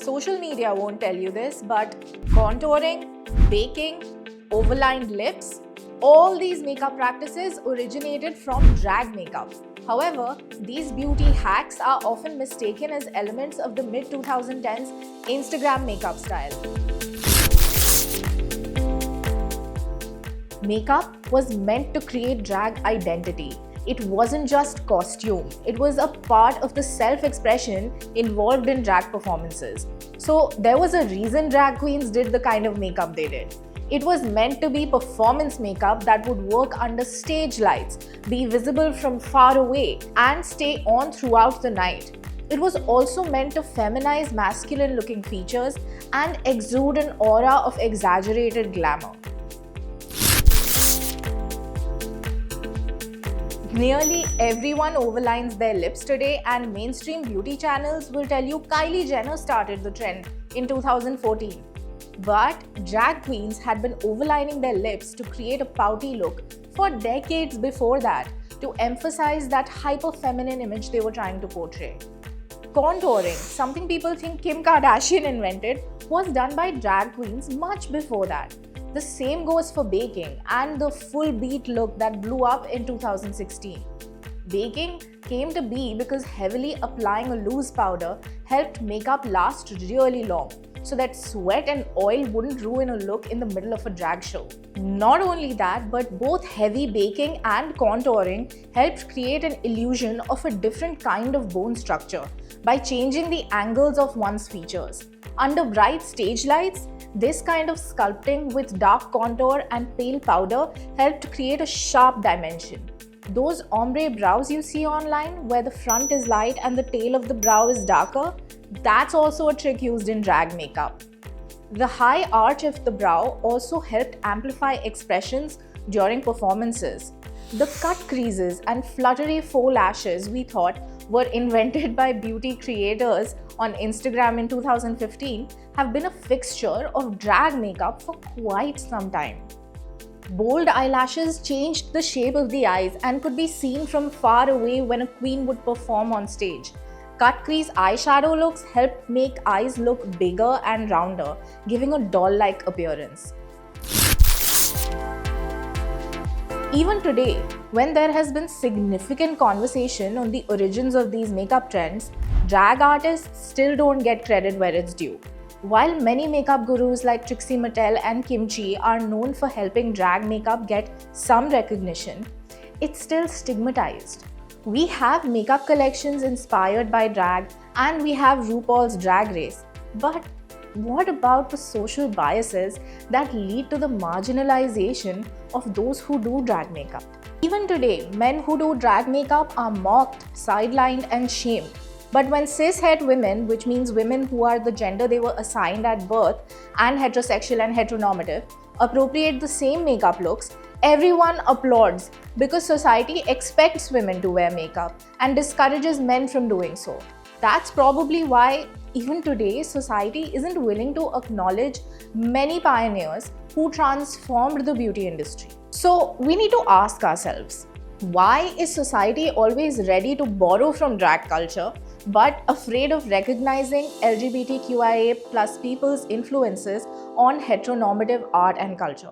Social media won't tell you this, but contouring, baking, overlined lips, all these makeup practices originated from drag makeup. However, these beauty hacks are often mistaken as elements of the mid 2010s Instagram makeup style. Makeup was meant to create drag identity. It wasn't just costume, it was a part of the self-expression involved in drag performances. So there was a reason drag queens did the kind of makeup they did. It was meant to be performance makeup that would work under stage lights, be visible from far away, and stay on throughout the night. It was also meant to feminize masculine-looking features and exude an aura of exaggerated glamour. Nearly everyone overlines their lips today, and mainstream beauty channels will tell you Kylie Jenner started the trend in 2014. But drag queens had been overlining their lips to create a pouty look for decades before that, to emphasize that hyper-feminine image they were trying to portray. Contouring, something people think Kim Kardashian invented, was done by drag queens much before that. The same goes for baking and the full beat look that blew up in 2016. Baking came to be because heavily applying a loose powder helped makeup last really long, so that sweat and oil wouldn't ruin a look in the middle of a drag show. Not only that, but both heavy baking and contouring helped create an illusion of a different kind of bone structure by changing the angles of one's features. Under bright stage lights, this kind of sculpting with dark contour and pale powder helped create a sharp dimension. Those ombre brows you see online, where the front is light and the tail of the brow is darker, that's also a trick used in drag makeup. The high arch of the brow also helped amplify expressions during performances. The cut creases and fluttery faux lashes we thought were invented by beauty creators on Instagram in 2015 have been a fixture of drag makeup for quite some time. Bold eyelashes changed the shape of the eyes and could be seen from far away when a queen would perform on stage. Cut crease eyeshadow looks helped make eyes look bigger and rounder, giving a doll-like appearance. Even today, when there has been significant conversation on the origins of these makeup trends, drag artists still don't get credit where it's due. While many makeup gurus like Trixie Mattel and Kim Chi are known for helping drag makeup get some recognition, it's still stigmatized. We have makeup collections inspired by drag, and we have RuPaul's Drag Race. But what about the social biases that lead to the marginalization of those who do drag makeup? Even today, men who do drag makeup are mocked, sidelined, and shamed. But when cis-het women, which means women who are the gender they were assigned at birth and heterosexual and heteronormative, appropriate the same makeup looks, everyone applauds because society expects women to wear makeup and discourages men from doing so. That's probably why even today society isn't willing to acknowledge many pioneers who transformed the beauty industry. So we need to ask ourselves, why is society always ready to borrow from drag culture but afraid of recognizing LGBTQIA+ people's influences on heteronormative art and culture?